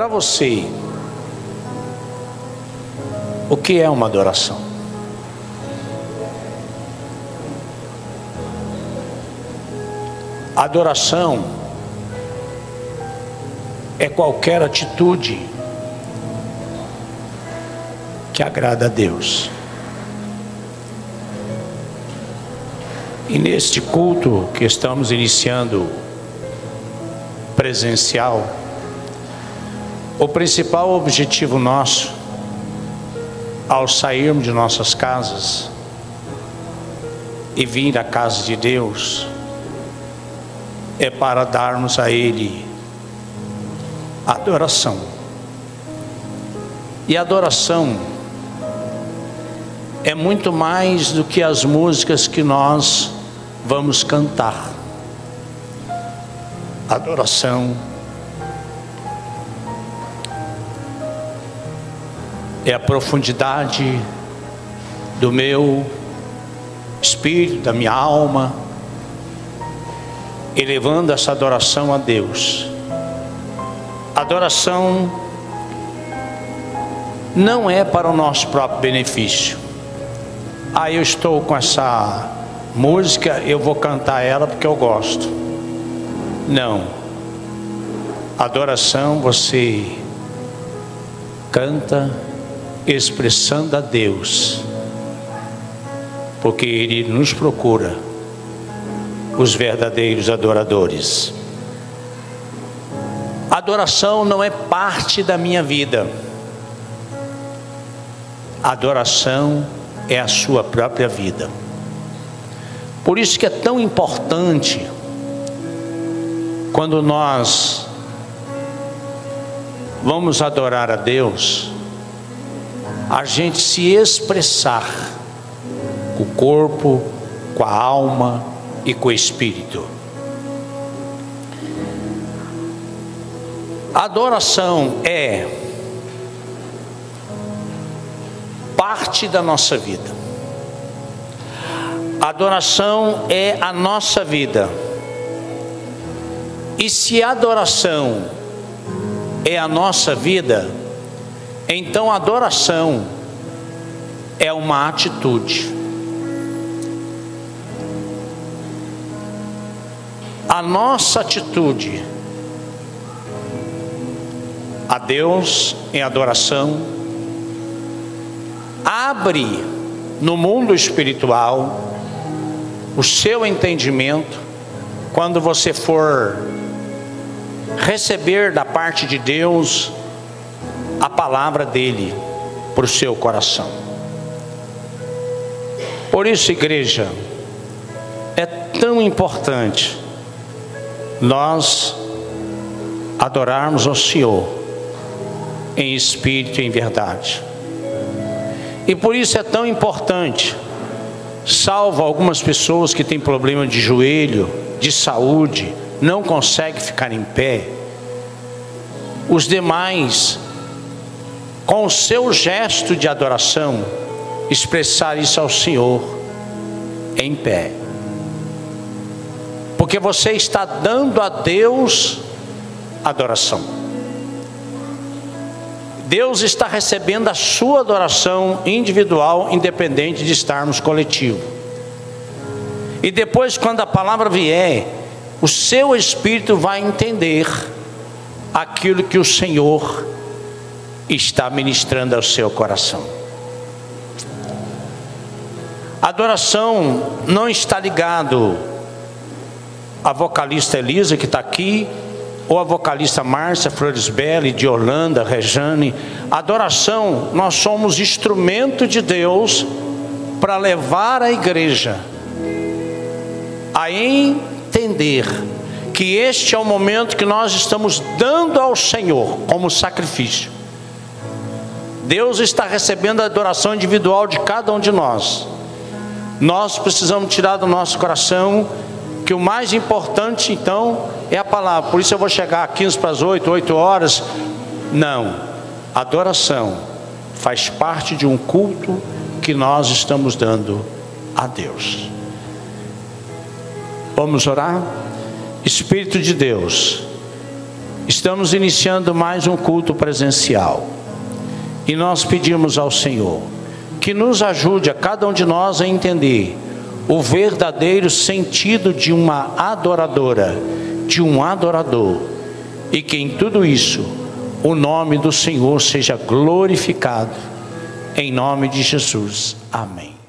Para você, o que é uma adoração? Adoração é qualquer atitude que agrada a Deus. E neste culto que estamos iniciando presencial, o principal objetivo nosso, ao sairmos de nossas casas e vir à casa de Deus, é para darmos a Ele adoração. E adoração é muito mais do que as músicas que nós vamos cantar. Adoração é a profundidade do meu espírito, da minha alma, elevando essa adoração a Deus. Adoração não é para o nosso próprio benefício. Eu estou com essa música, eu vou cantar ela porque eu gosto. Não. Adoração você canta expressando a Deus, porque Ele nos procura os verdadeiros adoradores. Adoração não é parte da minha vida. Adoração é a sua própria vida. Por isso que é tão importante quando nós vamos adorar a Deus, a gente se expressar com o corpo, com a alma e com o espírito. A adoração é parte da nossa vida. A adoração é a nossa vida. E se a adoração é a nossa vida, então a adoração é uma atitude. A nossa atitude a Deus em adoração abre no mundo espiritual o seu entendimento quando você for receber da parte de Deus a palavra dele para o seu coração. Por isso, igreja, é tão importante nós adorarmos ao Senhor em espírito e em verdade. E por isso é tão importante, salvo algumas pessoas que têm problema de joelho, de saúde, não conseguem ficar em pé, os demais, com o seu gesto de adoração, expressar isso ao Senhor em pé. Porque você está dando a Deus adoração. Deus está recebendo a sua adoração individual, independente de estarmos coletivo. E depois, quando a palavra vier, o seu espírito vai entender aquilo que o Senhor está ministrando ao seu coração. A adoração não está ligado à vocalista Elisa que está aqui, ou a vocalista Márcia Floresbelli, de Holanda, Rejane. Adoração, nós somos instrumento de Deus para levar a igreja a entender que este é o momento que nós estamos dando ao Senhor como sacrifício. Deus está recebendo a adoração individual de cada um de nós. Nós precisamos tirar do nosso coração que o mais importante então é a palavra. Por isso eu vou chegar a 15 para as 8 horas. Não, adoração faz parte de um culto que nós estamos dando a Deus. Vamos orar? Espírito de Deus, Estamos iniciando mais um culto presencial. E nós pedimos ao Senhor que nos ajude a cada um de nós a entender o verdadeiro sentido de uma adoradora, de um adorador. E que em tudo isso, o nome do Senhor seja glorificado. Em nome de Jesus. Amém.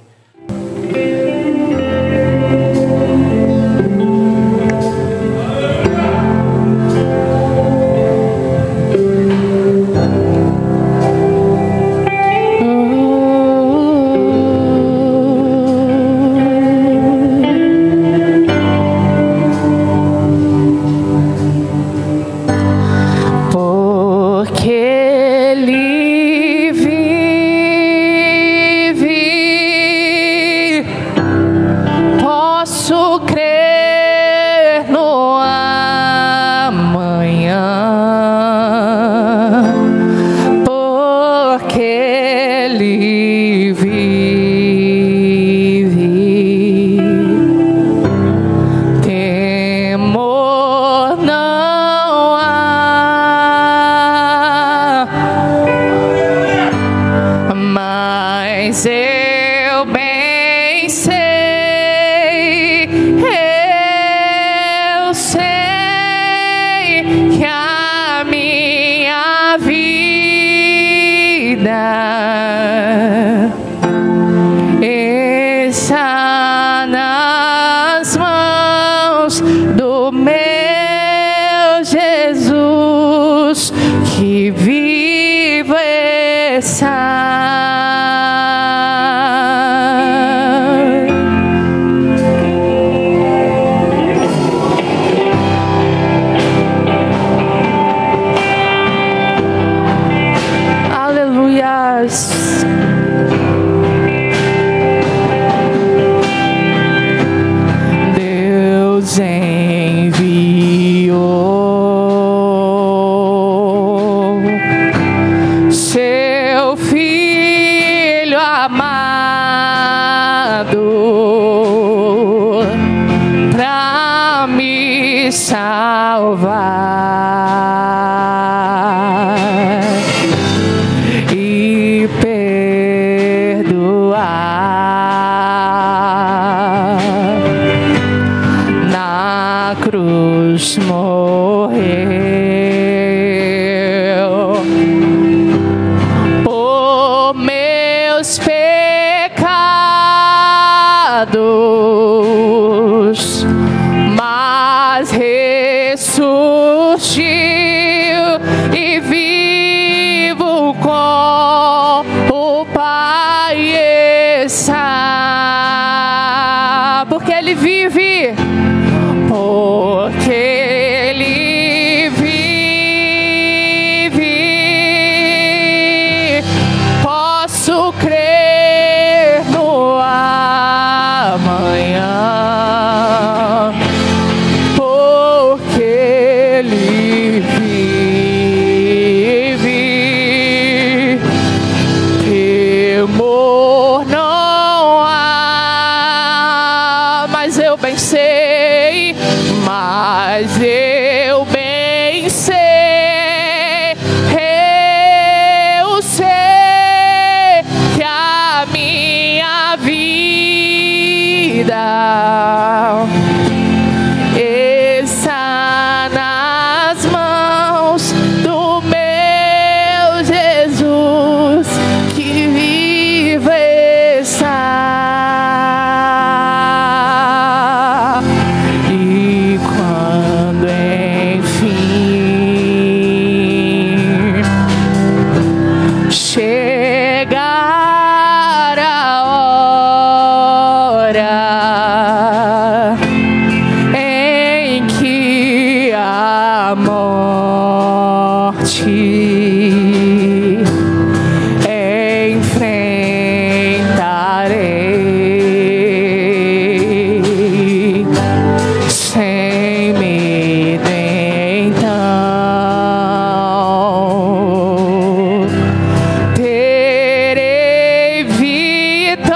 Terei vitória.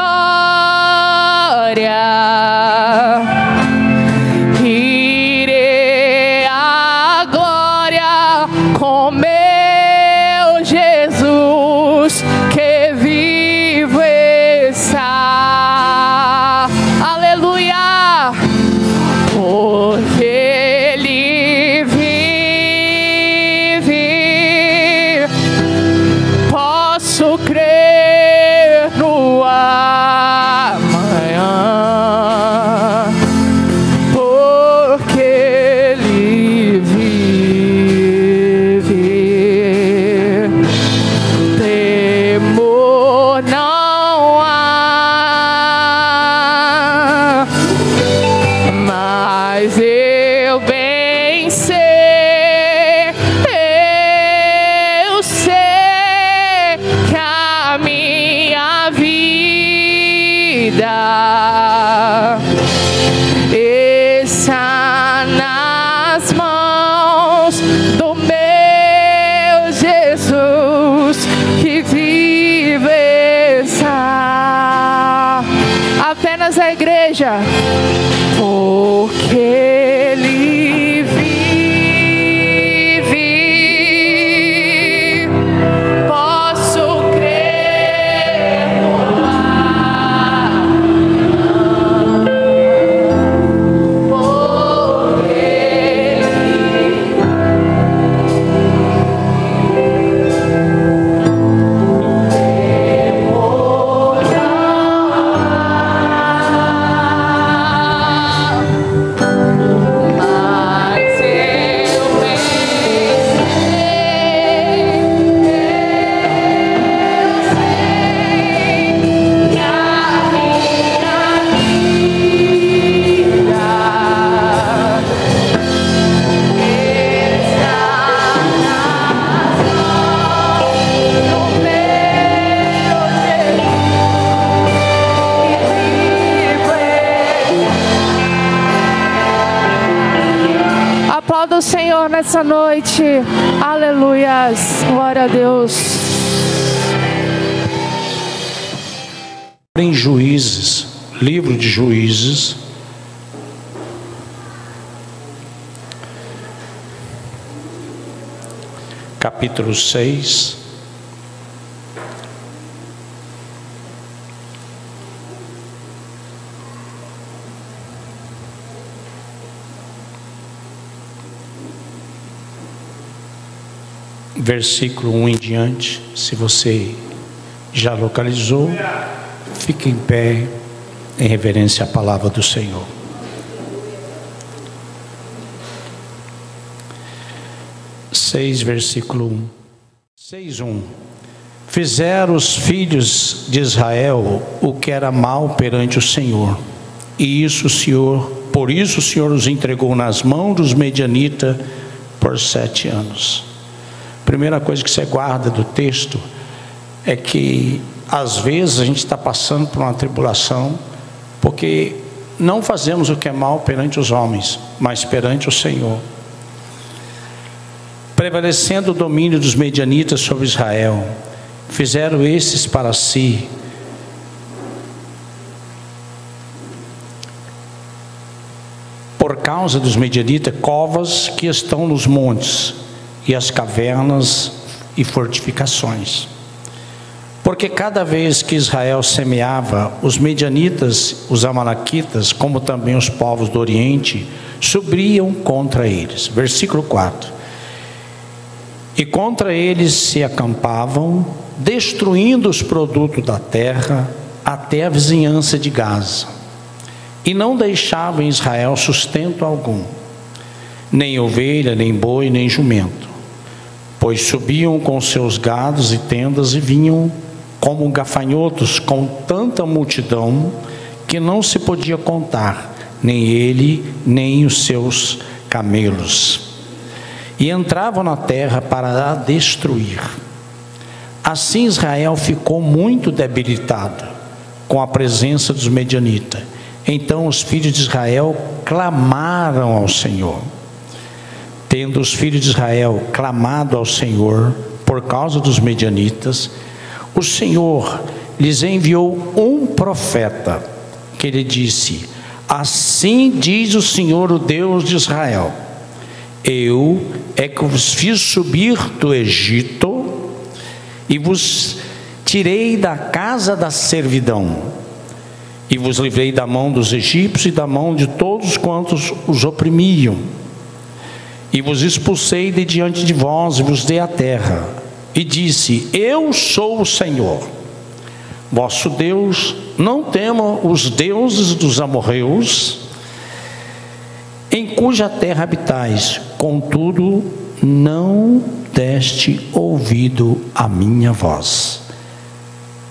apenas a igreja. Porque Ele vive, posso crer no do Senhor nessa noite. Aleluias. Glória a Deus. Em Juízes, livro de Juízes, capítulo 6, versículo 1 em diante. Se você já localizou, fique em pé em reverência à palavra do Senhor. Versículo 1. 6:1. Fizeram os filhos de Israel o que era mal perante o Senhor, e por isso o Senhor os entregou nas mãos dos medianitas por 7 anos. Primeira coisa que você guarda do texto é que às vezes a gente está passando por uma tribulação porque não fazemos o que é mal perante os homens, mas perante o Senhor. Prevalecendo o domínio dos medianitas sobre Israel, fizeram esses para si por causa dos medianitas covas que estão nos montes e as cavernas e fortificações. Porque cada vez que Israel semeava, os medianitas, os amalequitas, como também os povos do Oriente, subiam contra eles. Versículo 4. E contra eles se acampavam, destruindo os produtos da terra até a vizinhança de Gaza. E não deixavam em Israel sustento algum, nem ovelha, nem boi, nem jumento. Pois subiam com seus gados e tendas e vinham como gafanhotos com tanta multidão que não se podia contar, nem ele, nem os seus camelos. E entravam na terra para a destruir. Assim Israel ficou muito debilitado com a presença dos medianitas. Então os filhos de Israel clamaram ao Senhor. Tendo os filhos de Israel clamado ao Senhor por causa dos medianitas, o Senhor lhes enviou um profeta, que lhe disse: assim diz o Senhor, o Deus de Israel: eu é que vos fiz subir do Egito e vos tirei da casa da servidão, e vos livrei da mão dos egípcios e da mão de todos quantos os oprimiam, e vos expulsei de diante de vós e vos dei a terra, e disse: eu sou o Senhor vosso Deus. Não temam os deuses dos amorreus, em cuja terra habitais, contudo não deste ouvido à minha voz.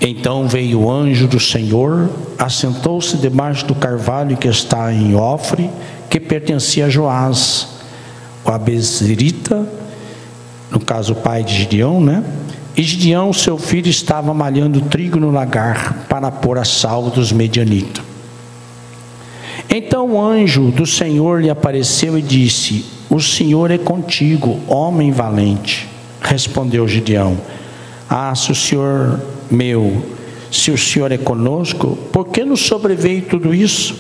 Então veio o anjo do Senhor, assentou-se debaixo do carvalho que está em Ofre, que pertencia a Joás, o abezrita, no caso o pai de Gideão, né? E Gideão, seu filho, estava malhando trigo no lagar para pôr a salvo dos medianitas. Então o anjo do Senhor lhe apareceu e disse: o Senhor é contigo, homem valente. Respondeu Gideão: se o Senhor meu, se o Senhor é conosco, por que nos sobreveio tudo isso?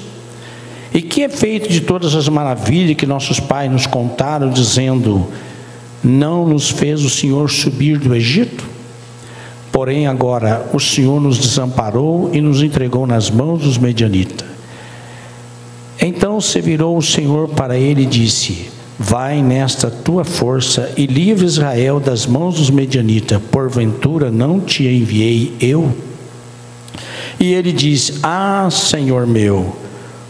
E que é feito de todas as maravilhas que nossos pais nos contaram, dizendo: não nos fez o Senhor subir do Egito? Porém agora o Senhor nos desamparou e nos entregou nas mãos dos medianitas. Então se virou o Senhor para ele e disse: vai nesta tua força e livre Israel das mãos dos medianitas, porventura não te enviei eu? E ele disse: ah, Senhor meu,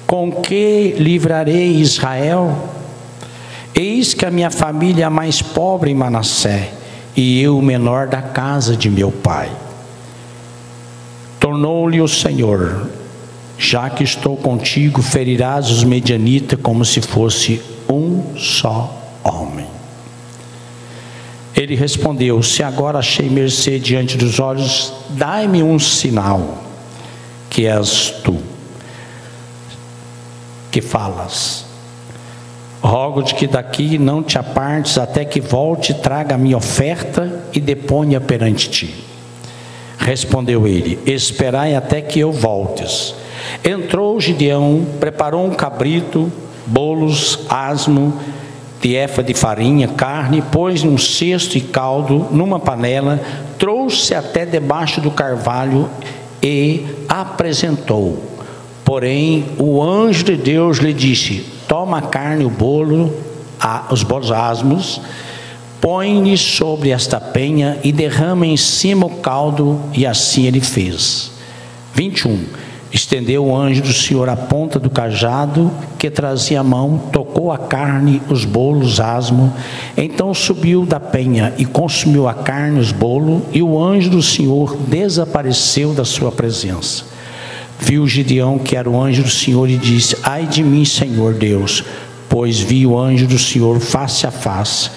com que livrarei Israel? Eis que a minha família é a mais pobre em Manassés, e eu o menor da casa de meu pai. Tornou-lhe o Senhor: já que estou contigo, ferirás os medianitas como se fosse um só homem. Ele respondeu: se agora achei mercê diante dos olhos, dai-me um sinal, que és tu que falas. Rogo-te que daqui não te apartes, até que volte e traga a minha oferta e deponha perante ti. Respondeu ele: esperai até que eu voltes. Entrou Gideão, preparou um cabrito, bolos, asmo, de efa de farinha, carne, pôs num cesto e caldo, numa panela, trouxe até debaixo do carvalho e apresentou. Porém o anjo de Deus lhe disse: toma a carne, o bolo, os bolos asmos, põe-lhe sobre esta penha e derrama em cima o caldo. E assim ele fez. 21. Estendeu o anjo do Senhor a ponta do cajado que trazia a mão, tocou a carne, os bolos, asmo. Então subiu da penha e consumiu a carne, os bolos, e o anjo do Senhor desapareceu da sua presença. Viu Gideão que era o anjo do Senhor e disse: ai de mim, Senhor Deus, pois vi o anjo do Senhor face a face.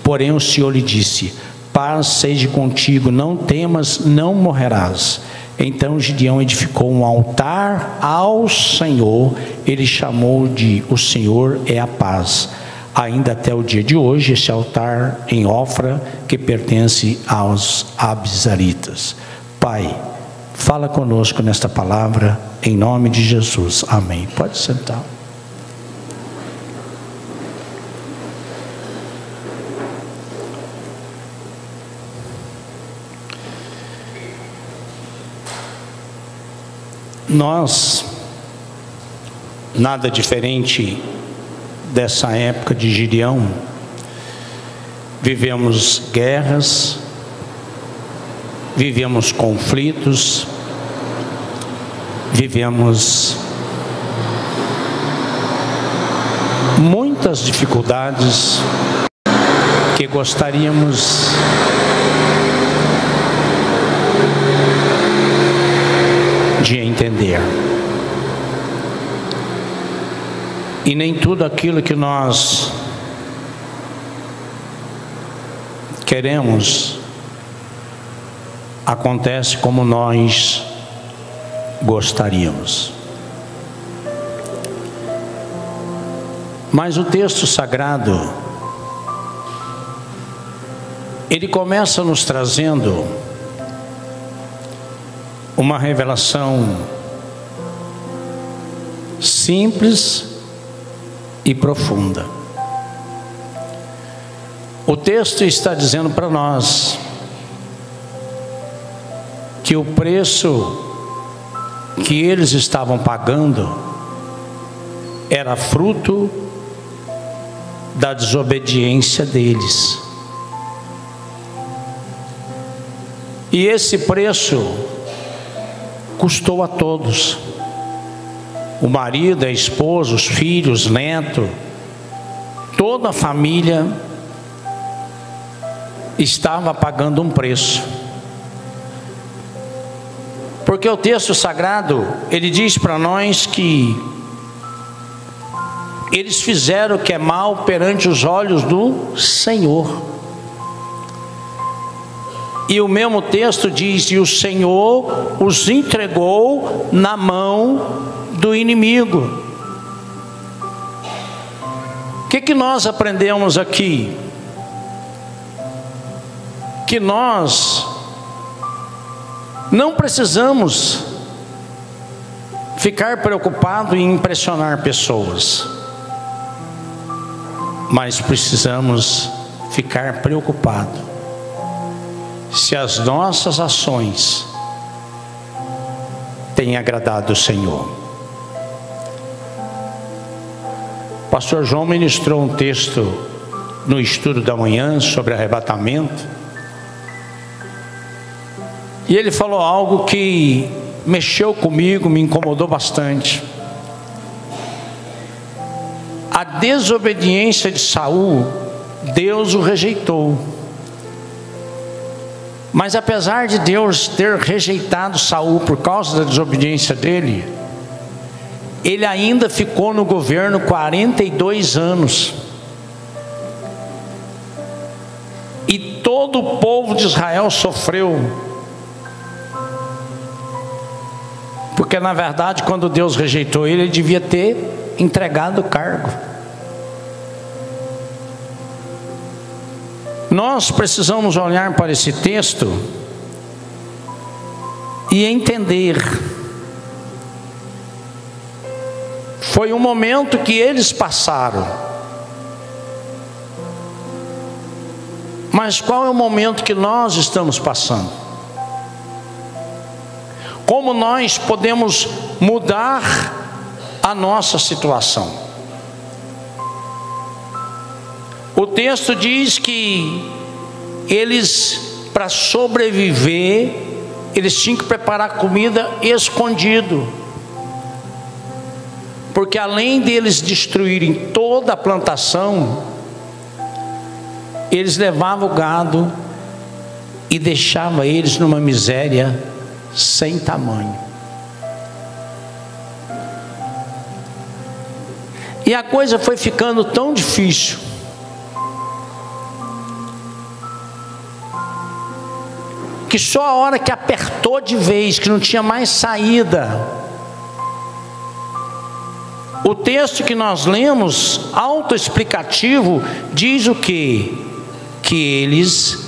Porém o Senhor lhe disse: paz seja contigo, não temas, não morrerás. Então Gideão edificou um altar ao Senhor, ele chamou de o Senhor é a paz. Ainda até o dia de hoje, esse altar em Ofra, que pertence aos Abizaritas. Pai, fala conosco nesta palavra, em nome de Jesus, amém. Pode sentar. Nós, nada diferente dessa época de Gideão, vivemos guerras, vivemos conflitos, vivemos muitas dificuldades que gostaríamos de entender. E nem tudo aquilo que nós queremos acontece como nós gostaríamos. Mas o texto sagrado, ele começa nos trazendo uma revelação simples e profunda. O texto está dizendo para nós que o preço que eles estavam pagando era fruto da desobediência deles. E esse preço custou a todos. O marido, a esposa, os filhos, neto, toda a família estava pagando um preço. Porque o texto sagrado, ele diz para nós que eles fizeram o que é mal perante os olhos do Senhor. E o mesmo texto diz: e o Senhor os entregou na mão do inimigo. O que nós aprendemos aqui? Que nós Não precisamos ficar preocupado em impressionar pessoas, mas precisamos ficar preocupado se as nossas ações têm agradado o Senhor. O pastor João ministrou um texto no estudo da manhã sobre arrebatamento, e ele falou algo que mexeu comigo, me incomodou bastante. A desobediência de Saul, Deus o rejeitou. Mas apesar de Deus ter rejeitado Saul por causa da desobediência dele, ele ainda ficou no governo 42 anos. E todo o povo de Israel sofreu. Porque na verdade, quando Deus rejeitou ele, ele devia ter entregado o cargo. Nós precisamos olhar para esse texto e entender. Foi um momento que eles passaram. Mas qual é o momento que nós estamos passando? Como nós podemos mudar a nossa situação? O texto diz que eles, para sobreviver, eles tinham que preparar comida escondido. Porque além deles destruírem toda a plantação, eles levavam o gado e deixavam eles numa miséria sem tamanho. E a coisa foi ficando tão difícil que só a hora que apertou de vez, que não tinha mais saída, o texto que nós lemos, autoexplicativo, diz o quê? Que eles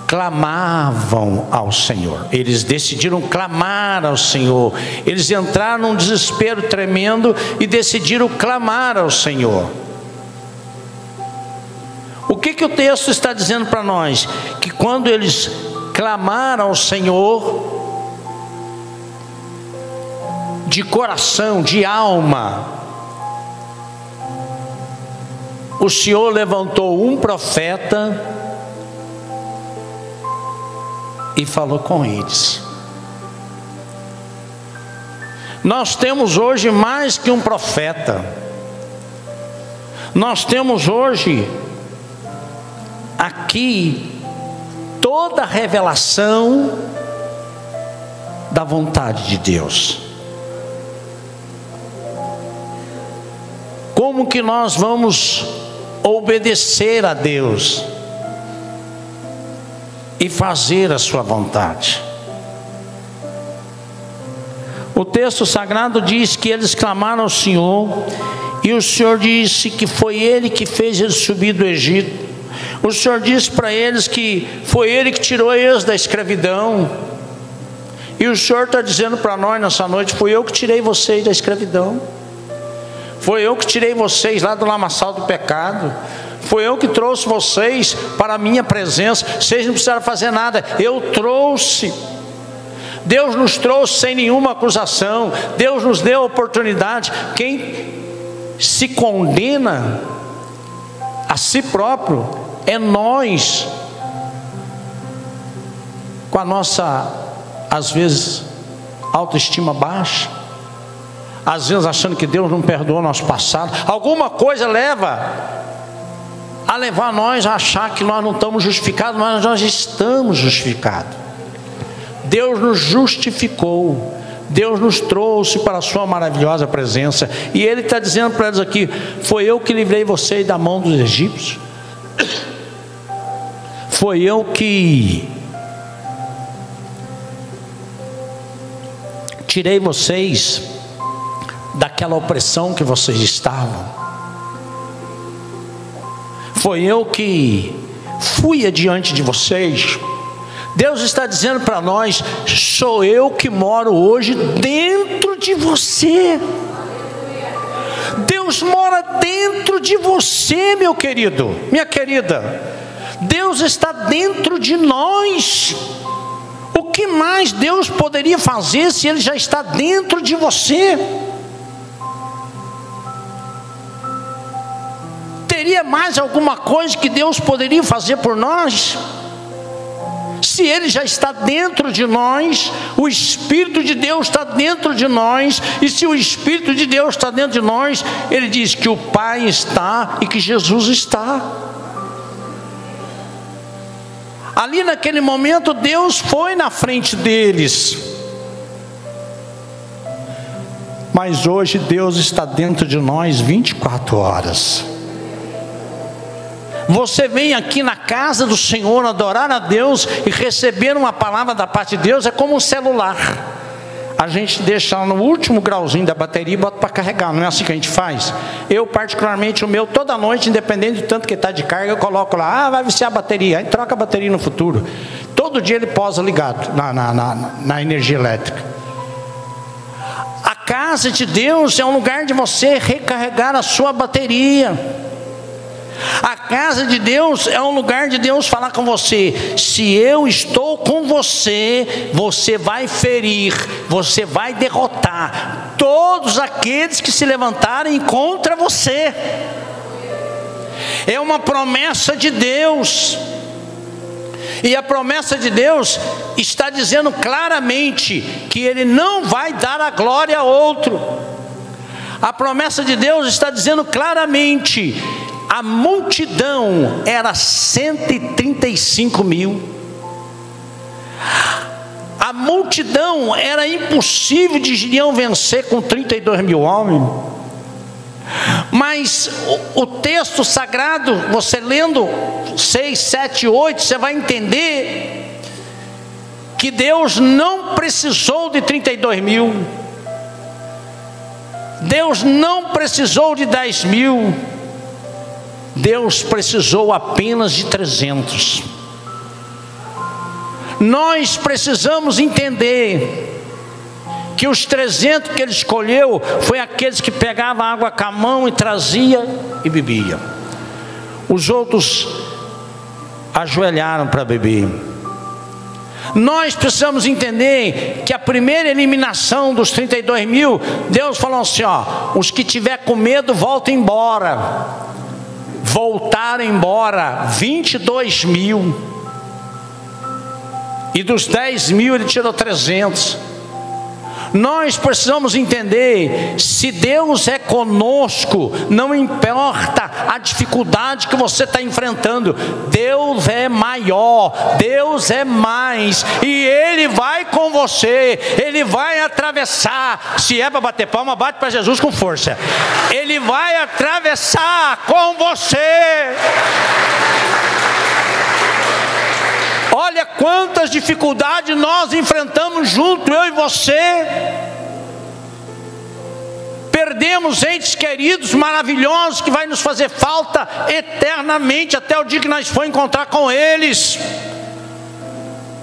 clamavam ao Senhor. Eles decidiram clamar ao Senhor. Eles entraram num desespero tremendo e decidiram clamar ao Senhor. O que o texto está dizendo para nós? Que quando eles clamaram ao Senhor, de coração, de alma, o Senhor levantou um profeta e falou com eles. Nós temos hoje mais que um profeta. Nós temos hoje aqui toda a revelação da vontade de Deus. Como que nós vamos obedecer a Deus e fazer a sua vontade? O texto sagrado diz que eles clamaram ao Senhor, e o Senhor disse que foi Ele que fez eles subir do Egito. O Senhor disse para eles que foi Ele que tirou eles da escravidão. E o Senhor está dizendo para nós nessa noite: fui eu que tirei vocês da escravidão. Foi eu que tirei vocês lá do lamaçal do pecado. Foi eu que trouxe vocês para a minha presença. Vocês não precisaram fazer nada, eu trouxe. Deus nos trouxe sem nenhuma acusação. Deus nos deu a oportunidade. Quem se condena a si próprio é nós, com a nossa, às vezes, autoestima baixa, às vezes achando que Deus não perdoou nosso passado. Alguma coisa leva nós a achar que nós não estamos justificados, mas nós estamos justificados. Deus nos justificou, Deus nos trouxe para a sua maravilhosa presença, e Ele está dizendo para eles aqui: foi eu que livrei vocês da mão dos egípcios, foi eu que tirei vocês daquela opressão que vocês estavam, foi eu que fui adiante de vocês, Deus está dizendo para nós: sou eu que moro hoje dentro de você. Deus mora dentro de você, meu querido, minha querida. Deus está dentro de nós. O que mais Deus poderia fazer se Ele já está dentro de você? Teria mais alguma coisa que Deus poderia fazer por nós? Se Ele já está dentro de nós, o Espírito de Deus está dentro de nós, e se o Espírito de Deus está dentro de nós, Ele diz que o Pai está e que Jesus está. Ali naquele momento, Deus foi na frente deles. Mas hoje Deus está dentro de nós 24 horas. Você vem aqui na casa do Senhor adorar a Deus e receber uma palavra da parte de Deus, é como um celular. A gente deixa no último grauzinho da bateria e bota para carregar, não é assim que a gente faz? Eu particularmente, o meu, toda noite, independente do tanto que está de carga, eu coloco lá, vai viciar a bateria, aí troca a bateria no futuro. Todo dia ele posa ligado na energia elétrica. A casa de Deus é um lugar de você recarregar a sua bateria. A casa de Deus é um lugar de Deus falar com você: se eu estou com você, você vai ferir, você vai derrotar todos aqueles que se levantarem contra você. É uma promessa de Deus. E a promessa de Deus está dizendo claramente que Ele não vai dar a glória a outro. A promessa de Deus está dizendo claramente: a multidão era 135 mil. A multidão era impossível de Gideão vencer com 32 mil homens. Mas o texto sagrado, você lendo 6, 7, 8, você vai entender que Deus não precisou de 32 mil. Deus não precisou de 10 mil. Deus precisou apenas de 300. Nós precisamos entender que os 300 que Ele escolheu foi aqueles que pegavam água com a mão e trazia e bebia. Os outros ajoelharam para beber. Nós precisamos entender que a primeira eliminação dos 32 mil, Deus falou assim: ó, os que tiver com medo, voltem embora. Voltaram embora 22 mil. E dos 10 mil Ele tirou 300. Nós precisamos entender: se Deus é conosco, não importa a dificuldade que você está enfrentando, Deus é maior, Deus é mais, e Ele vai com você, Ele vai atravessar. Se é para bater palma, bate para Jesus com força. Ele vai atravessar com você. Olha quantas dificuldades nós enfrentamos junto, eu e você. Perdemos entes queridos, maravilhosos, que vai nos fazer falta eternamente, até o dia que nós for encontrar com eles.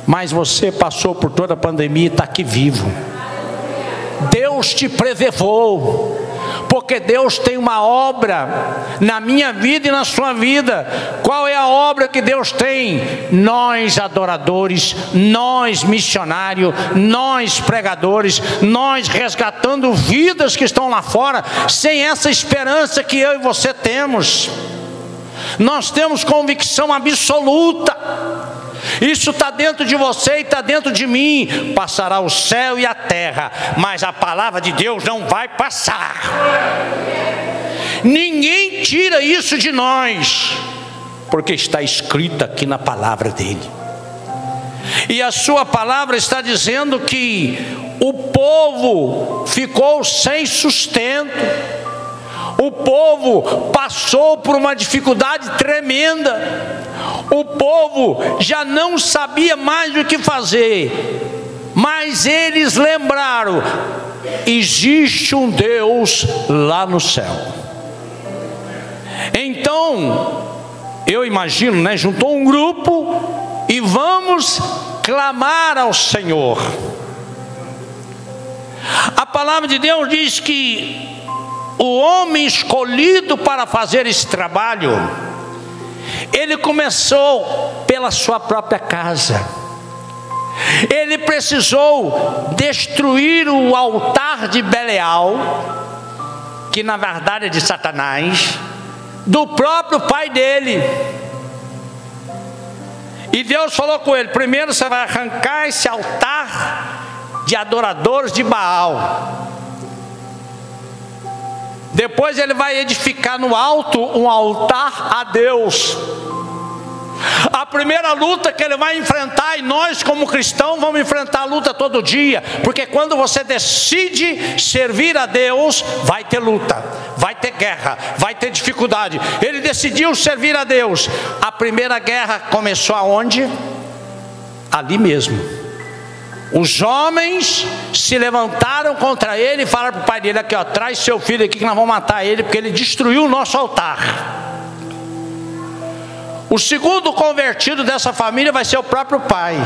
Mas você passou por toda a pandemia e está aqui vivo. Deus te preservou. Porque Deus tem uma obra na minha vida e na sua vida. Qual é a obra que Deus tem? Nós adoradores, nós missionários, nós pregadores, nós resgatando vidas que estão lá fora, sem essa esperança que eu e você temos. Nós temos convicção absoluta. Isso está dentro de você e está dentro de mim. Passará o céu e a terra, mas a palavra de Deus não vai passar. Ninguém tira isso de nós, porque está escrito aqui na palavra dele. E a sua palavra está dizendo que o povo ficou sem sustento. O povo passou por uma dificuldade tremenda. O povo já não sabia mais o que fazer. Mas eles lembraram: existe um Deus lá no céu. Então, eu imagino, juntou um grupo e vamos clamar ao Senhor. A palavra de Deus diz que o homem escolhido para fazer esse trabalho, ele começou pela sua própria casa. Ele precisou destruir o altar de Belial, que na verdade é de Satanás, do próprio pai dele. E Deus falou com ele: primeiro você vai arrancar esse altar de adoradores de Baal. Depois ele vai edificar no alto um altar a Deus. A primeira luta que ele vai enfrentar, e nós como cristãos vamos enfrentar a luta todo dia, porque quando você decide servir a Deus, vai ter luta, vai ter guerra, vai ter dificuldade. Ele decidiu servir a Deus. A primeira guerra começou aonde? Ali mesmo. Os homens se levantaram contra ele e falaram para o pai dele: aqui ó, traz seu filho aqui que nós vamos matar ele, porque ele destruiu o nosso altar. O segundo convertido dessa família vai ser o próprio pai,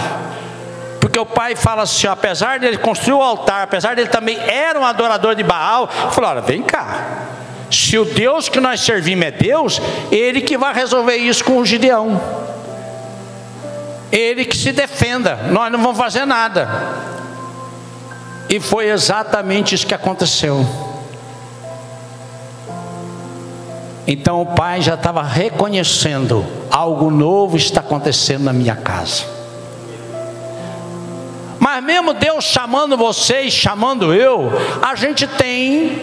porque o pai fala assim: ó, apesar de ele construir o altar, apesar de ele também era um adorador de Baal, falou: olha, vem cá, se o Deus que nós servimos é Deus, ele que vai resolver isso com o Gideão, ele que se defenda, nós não vamos fazer nada. E foi exatamente isso que aconteceu. Então o pai já estava reconhecendo: algo novo está acontecendo na minha casa. Mas mesmo Deus chamando vocês, chamando eu, a gente tem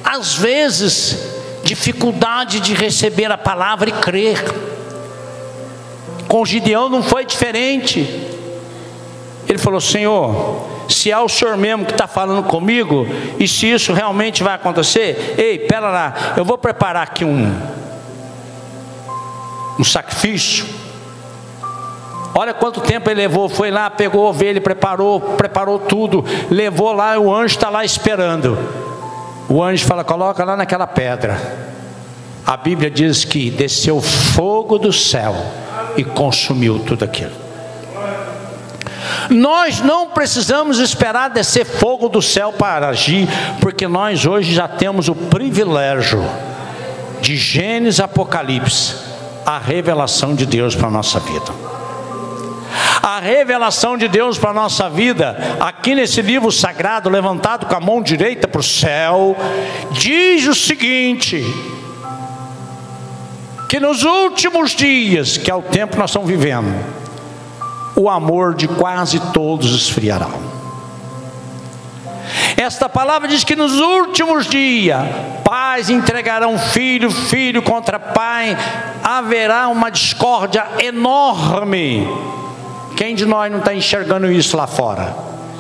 às vezes dificuldade de receber a palavra e crer. Com Gideão não foi diferente. Ele falou: Senhor, se é o Senhor mesmo que está falando comigo, e se isso realmente vai acontecer, ei, pera lá, eu vou preparar aqui um sacrifício. Olha quanto tempo ele levou. Foi lá, pegou a ovelha, preparou tudo, levou lá, e o anjo está lá esperando. O anjo fala: coloca lá naquela pedra. A Bíblia diz que desceu fogo do céu e consumiu tudo aquilo. Nós não precisamos esperar descer fogo do céu para agir, porque nós hoje já temos o privilégio de Gênesis, Apocalipse, a revelação de Deus para a nossa vida. A revelação de Deus para a nossa vida, aqui nesse livro sagrado, levantado com a mão direita para o céu, diz o seguinte: que nos últimos dias, que é o tempo que nós estamos vivendo, o amor de quase todos esfriará. Esta palavra diz que nos últimos dias, pais entregarão filho, filho contra pai, haverá uma discórdia enorme. Quem de nós não está enxergando isso lá fora?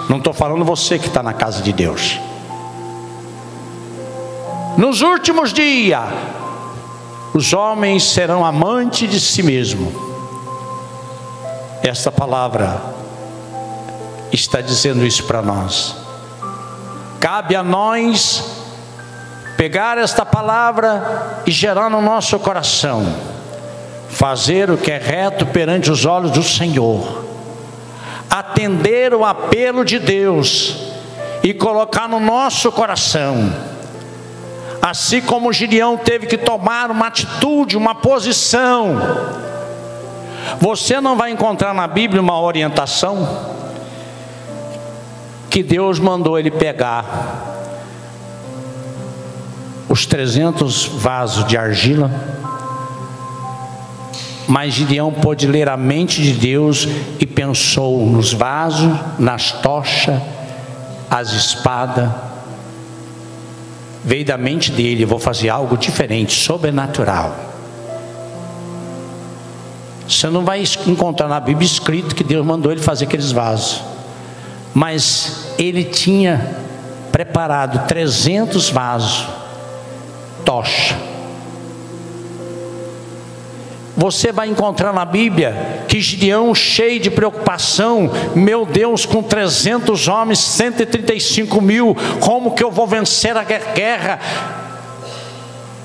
Não estou falando você que está na casa de Deus. Nos últimos dias, os homens serão amantes de si mesmos. Esta palavra está dizendo isso para nós. Cabe a nós pegar esta palavra e gerar no nosso coração, fazer o que é reto perante os olhos do Senhor, atender o apelo de Deus e colocar no nosso coração. Assim como Gideão teve que tomar uma atitude, uma posição. Você não vai encontrar na Bíblia uma orientação que Deus mandou ele pegar os 300 vasos de argila, mas Gideão pôde ler a mente de Deus e pensou nos vasos, nas tochas, as espadas. Veio da mente dele: vou fazer algo diferente, sobrenatural. Você não vai encontrar na Bíblia escrito que Deus mandou ele fazer aqueles vasos, mas ele tinha preparado 300 vasos, tocha. Você vai encontrar na Bíblia que Gideão, cheio de preocupação: meu Deus, com 300 homens, 135 mil, como que eu vou vencer a guerra?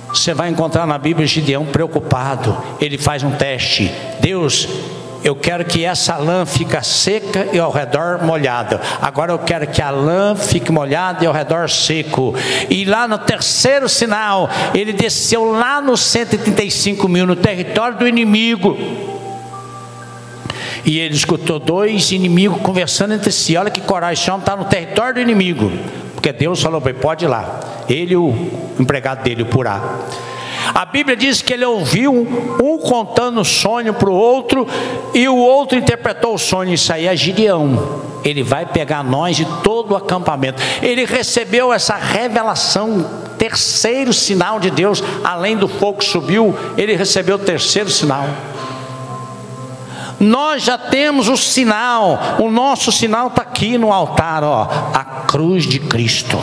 Você vai encontrar na Bíblia Gideão preocupado. Ele faz um teste: Deus, Eu quero que essa lã fique seca e ao redor molhada. Agora eu quero que a lã fique molhada e ao redor seco. E lá no terceiro sinal, ele desceu lá nos 135 mil, no território do inimigo. E ele escutou dois inimigos conversando entre si. Olha que coragem, esse homem está no território do inimigo. Porque Deus falou para ele, pode ir lá. Ele e o empregado dele, o Purá. A Bíblia diz que ele ouviu um contando o sonho para o outro, e o outro interpretou o sonho. Isso aí é Gideão. Ele vai pegar nós de todo o acampamento. Ele recebeu essa revelação, terceiro sinal de Deus. Além do fogo que subiu, ele recebeu o terceiro sinal. Nós já temos o sinal. O nosso sinal está aqui no altar, ó, a cruz de Cristo.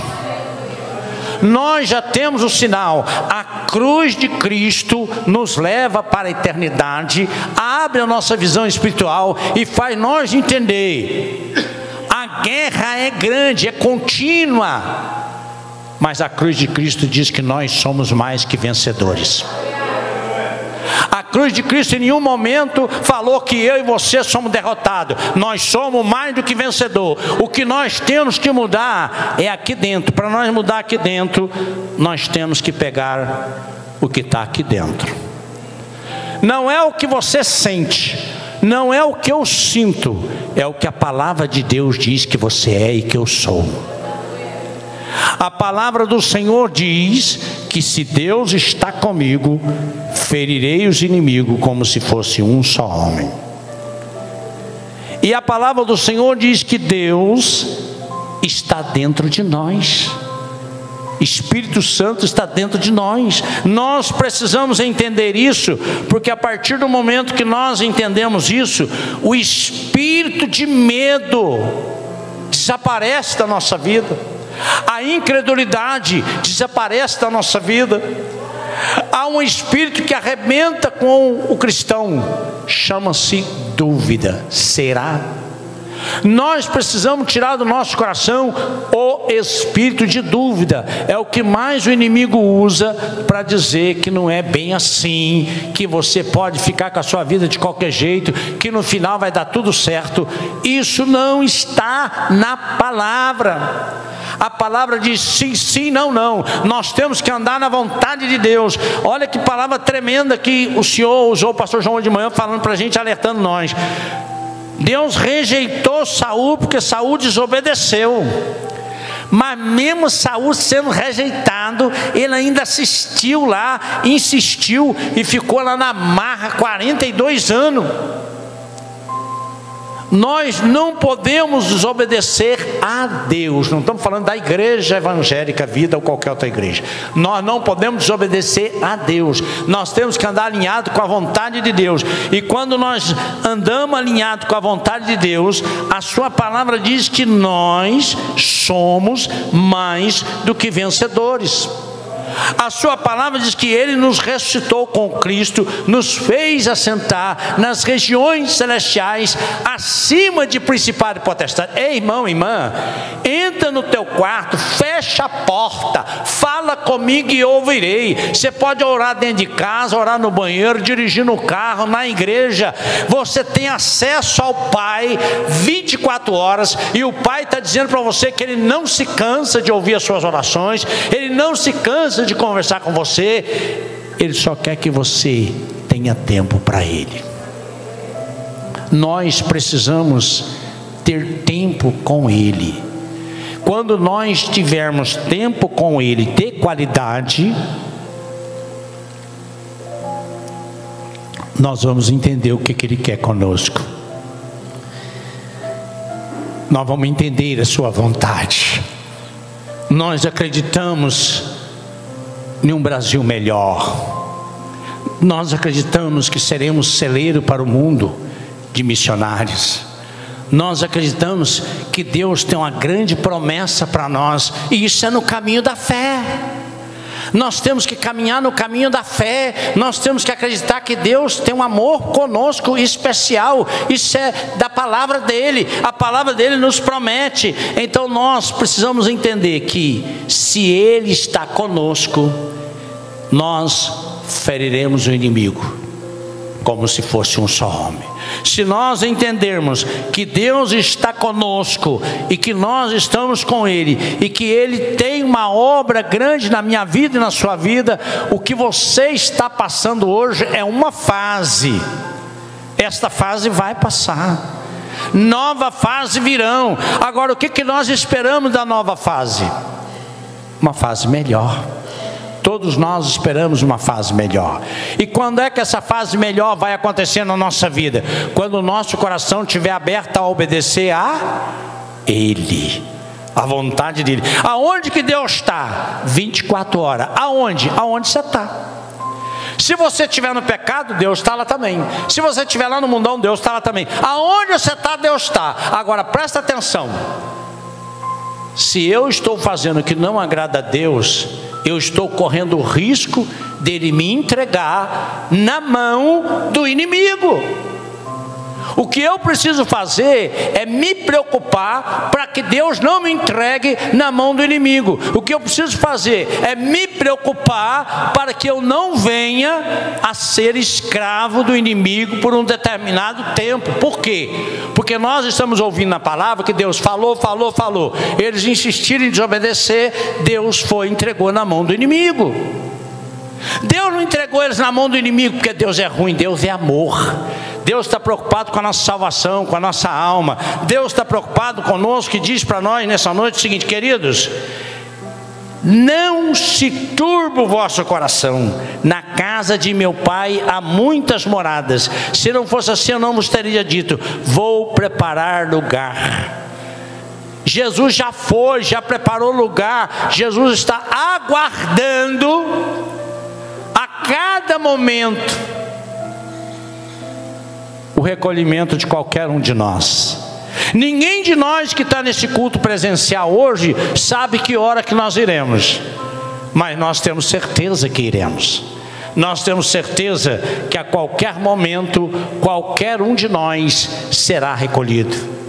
Nós já temos o sinal. A cruz de Cristo nos leva para a eternidade, abre a nossa visão espiritual e faz nós entender. A guerra é grande, é contínua, mas a cruz de Cristo diz que nós somos mais que vencedores. A cruz de Cristo em nenhum momento falou que eu e você somos derrotados. Nós somos mais do que vencedor. O que nós temos que mudar é aqui dentro. Para nós mudar aqui dentro, nós temos que pegar o que está aqui dentro. Não é o que você sente, não é o que eu sinto, é o que a palavra de Deus diz que você é e que eu sou. A palavra do Senhor diz que se Deus está comigo, ferirei os inimigos como se fosse um só homem. E a palavra do Senhor diz que Deus está dentro de nós. Espírito Santo está dentro de nós. Nós precisamos entender isso, porque a partir do momento que nós entendemos isso, o espírito de medo desaparece da nossa vida. A incredulidade desaparece da nossa vida. Há um espírito que arrebenta com o cristão, chama-se dúvida. Será? Nós precisamos tirar do nosso coração o espírito de dúvida. É o que mais o inimigo usa para dizer que não é bem assim, que você pode ficar com a sua vida de qualquer jeito, que no final vai dar tudo certo. Isso não está na palavra. A palavra diz sim, sim, não, não. Nós temos que andar na vontade de Deus. Olha que palavra tremenda que o Senhor usou, o pastor João de manhã, falando para a gente, alertando nós. Deus rejeitou Saul porque Saul desobedeceu. Mas mesmo Saul sendo rejeitado, ele ainda assistiu lá, insistiu e ficou lá na marra 42 anos. Nós não podemos desobedecer a Deus. Não estamos falando da igreja evangélica, vida ou qualquer outra igreja. Nós não podemos desobedecer a Deus. Nós temos que andar alinhado com a vontade de Deus. E quando nós andamos alinhado com a vontade de Deus, a sua palavra diz que nós somos mais do que vencedores. A sua palavra diz que Ele nos ressuscitou com Cristo, nos fez assentar nas regiões celestiais, acima de principado e potestade. Ei, irmão, irmã, entra no teu quarto, fecha a porta, fala comigo e eu ouvirei. Você pode orar dentro de casa, orar no banheiro, dirigir no carro, na igreja. Você tem acesso ao Pai 24 horas, e o Pai está dizendo para você que Ele não se cansa de ouvir as suas orações, Ele não se cansa de conversar com você. Ele só quer que você tenha tempo para Ele. Nós precisamos ter tempo com Ele. Quando nós tivermos tempo com Ele de qualidade, nós vamos entender o que Ele quer conosco. Nós vamos entender a sua vontade. Nós acreditamos em um Brasil melhor. Nós acreditamos que seremos celeiro para o mundo de missionários. Nós acreditamos que Deus tem uma grande promessa para nós, e isso é no caminho da fé. Nós temos que caminhar no caminho da fé. Nós temos que acreditar que Deus tem um amor conosco especial. Isso é da palavra dele. A palavra dele nos promete. Então nós precisamos entender que se Ele está conosco, nós feriremos o inimigo. como se fosse um só homem. Se nós entendermos que Deus está conosco e que nós estamos com Ele e que Ele tem uma obra grande na minha vida e na sua vida, o que você está passando hoje é uma fase. Esta fase vai passar, nova fase virão. Agora, o que nós esperamos da nova fase? Uma fase melhor. Todos nós esperamos uma fase melhor. E quando é que essa fase melhor vai acontecer na nossa vida? Quando o nosso coração estiver aberto a obedecer a Ele, a vontade dEle. Aonde que Deus está? 24 horas. Aonde? Aonde você está. Se você estiver no pecado, Deus está lá também. Se você estiver lá no mundão, Deus está lá também. Aonde você está, Deus está. Agora presta atenção. Se eu estou fazendo o que não agrada a Deus, eu estou correndo o risco dele me entregar na mão do inimigo. O que eu preciso fazer é me preocupar para que Deus não me entregue na mão do inimigo. O que eu preciso fazer é me preocupar para que eu não venha a ser escravo do inimigo por um determinado tempo. Por quê? Porque nós estamos ouvindo na palavra que Deus falou. Eles insistiram em desobedecer, Deus foi e entregou na mão do inimigo. Deus não entregou eles na mão do inimigo porque Deus é ruim, Deus é amor. Deus está preocupado com a nossa salvação, com a nossa alma. Deus está preocupado conosco e diz para nós nessa noite o seguinte: queridos, não se turbe o vosso coração. Na casa de meu pai há muitas moradas. Se não fosse assim, eu não vos teria dito: vou preparar lugar. Jesus já foi, já preparou lugar. Jesus está aguardando a cada momento o recolhimento de qualquer um de nós. Ninguém de nós que está nesse culto presencial hoje sabe que hora que nós iremos, mas nós temos certeza que iremos. Nós temos certeza que a qualquer momento qualquer um de nós será recolhido.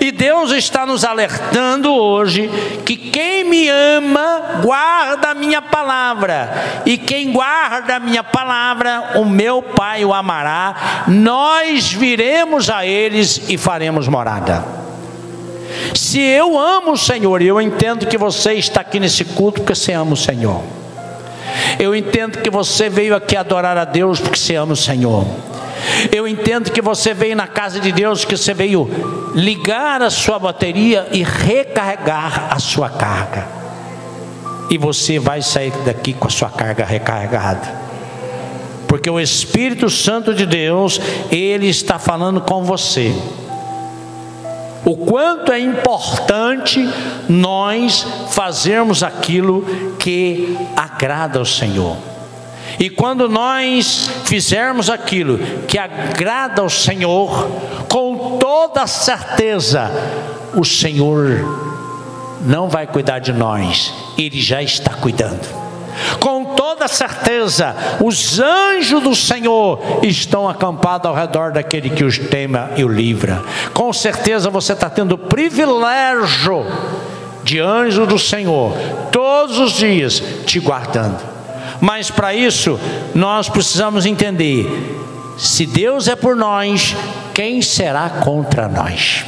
E Deus está nos alertando hoje que quem me ama guarda a minha palavra, e quem guarda a minha palavra, o meu Pai o amará. Nós viremos a eles e faremos morada. Se eu amo o Senhor, e eu entendo que você está aqui nesse culto porque você ama o Senhor, eu entendo que você veio aqui adorar a Deus porque você ama o Senhor, eu entendo que você veio na casa de Deus, que você veio ligar a sua bateria e recarregar a sua carga. E você vai sair daqui com a sua carga recarregada, porque o Espírito Santo de Deus, Ele está falando com você. O quanto é importante nós fazermos aquilo que agrada ao Senhor. E quando nós fizermos aquilo que agrada ao Senhor, com toda certeza, o Senhor não vai cuidar de nós, Ele já está cuidando. Com toda certeza, os anjos do Senhor estão acampados ao redor daquele que os tema e o livra. Com certeza você está tendo o privilégio de anjos do Senhor todos os dias te guardando. Mas para isso nós precisamos entender: se Deus é por nós, quem será contra nós?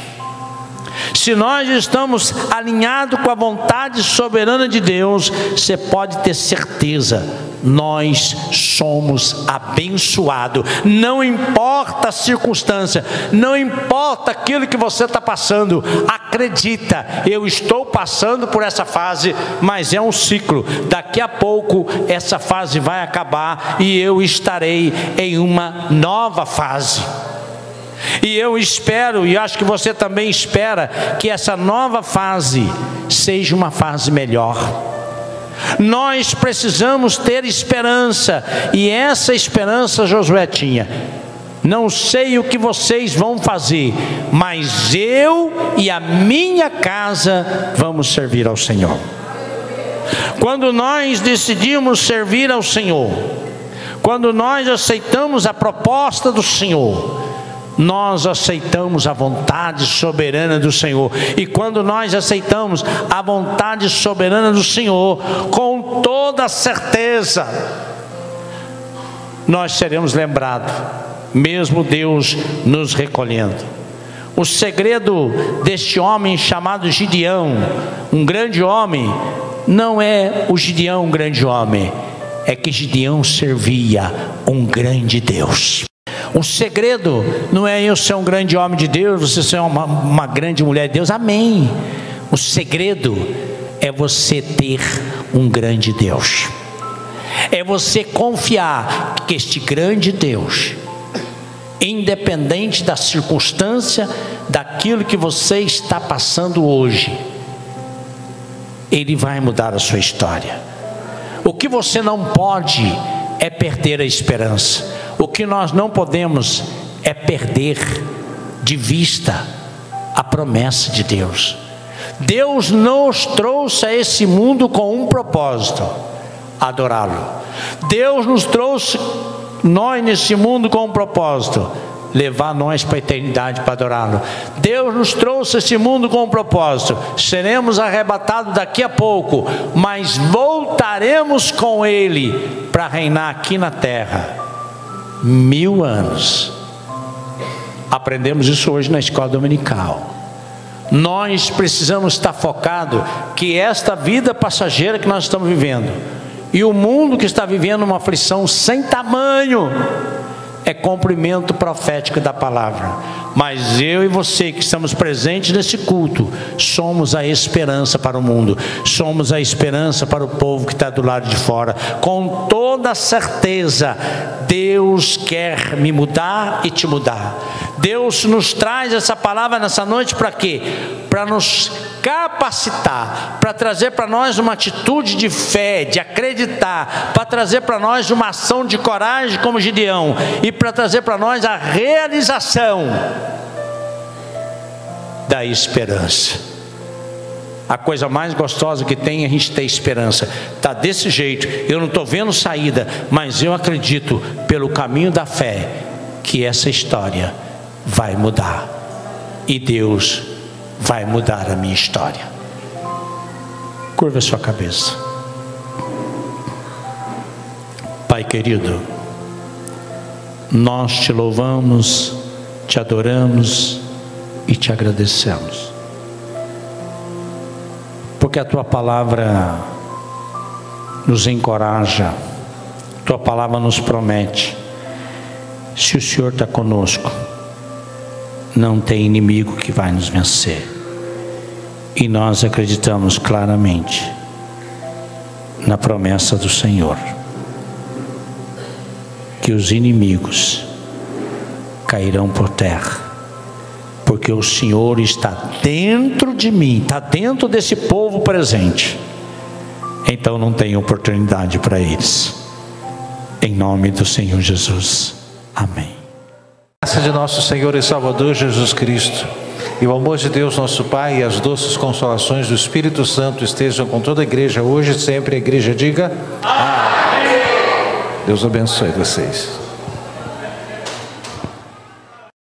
Se nós estamos alinhados com a vontade soberana de Deus, você pode ter certeza, nós somos abençoados. Não importa a circunstância, não importa aquilo que você está passando, acredita, eu estou passando por essa fase, mas é um ciclo. Daqui a pouco essa fase vai acabar e eu estarei em uma nova fase. E eu espero, e acho que você também espera, que essa nova fase seja uma fase melhor. Nós precisamos ter esperança, e essa esperança Josué tinha. Não sei o que vocês vão fazer, mas eu e a minha casa vamos servir ao Senhor. Quando nós decidimos servir ao Senhor, quando nós aceitamos a proposta do Senhor, nós aceitamos a vontade soberana do Senhor. E quando nós aceitamos a vontade soberana do Senhor, com toda certeza, nós seremos lembrados, mesmo Deus nos recolhendo. O segredo deste homem chamado Gideão, um grande homem, não é o Gideão um grande homem, é que Gideão servia um grande Deus. O segredo não é eu ser um grande homem de Deus, você ser uma grande mulher de Deus, amém. O segredo é você ter um grande Deus, é você confiar que este grande Deus, independente da circunstância, daquilo que você está passando hoje, Ele vai mudar a sua história. O que você não pode é perder a esperança. O que nós não podemos é perder de vista a promessa de Deus. Deus nos trouxe a esse mundo com um propósito: adorá-lo. Deus nos trouxe nós nesse mundo com um propósito: levar nós para a eternidade para adorá-lo. Deus nos trouxe esse mundo com um propósito: seremos arrebatados daqui a pouco, mas voltaremos com Ele para reinar aqui na terra 1000 anos. Aprendemos isso hoje na escola dominical. Nós precisamos estar focados que esta vida passageira que nós estamos vivendo, e o mundo que está vivendo uma aflição sem tamanho, é cumprimento profético da palavra. Mas eu e você que estamos presentes nesse culto, somos a esperança para o mundo, somos a esperança para o povo que está do lado de fora. Com toda certeza, Deus quer me mudar e te mudar. Deus nos traz essa palavra nessa noite para quê? Para nos capacitar, para trazer para nós uma atitude de fé, de acreditar, para trazer para nós uma ação de coragem como Gideão, e para trazer para nós a realização da esperança. A coisa mais gostosa que tem é a gente ter esperança. Está desse jeito, eu não estou vendo saída, mas eu acredito pelo caminho da fé que essa história vai mudar, e Deus vai mudar a minha história. Curva a sua cabeça. Pai querido, nós te louvamos, te adoramos e te agradecemos, porque a tua palavra nos encoraja, tua palavra nos promete: se o Senhor está conosco, não tem inimigo que vai nos vencer. E nós acreditamos claramente na promessa do Senhor, que os inimigos cairão por terra, porque o Senhor está dentro de mim, está dentro desse povo presente. Então não tem oportunidade para eles. Em nome do Senhor Jesus, amém. A graça de nosso Senhor e Salvador Jesus Cristo, e o amor de Deus nosso Pai, e as doces consolações do Espírito Santo estejam com toda a igreja hoje e sempre. A igreja diga amém. Deus abençoe vocês.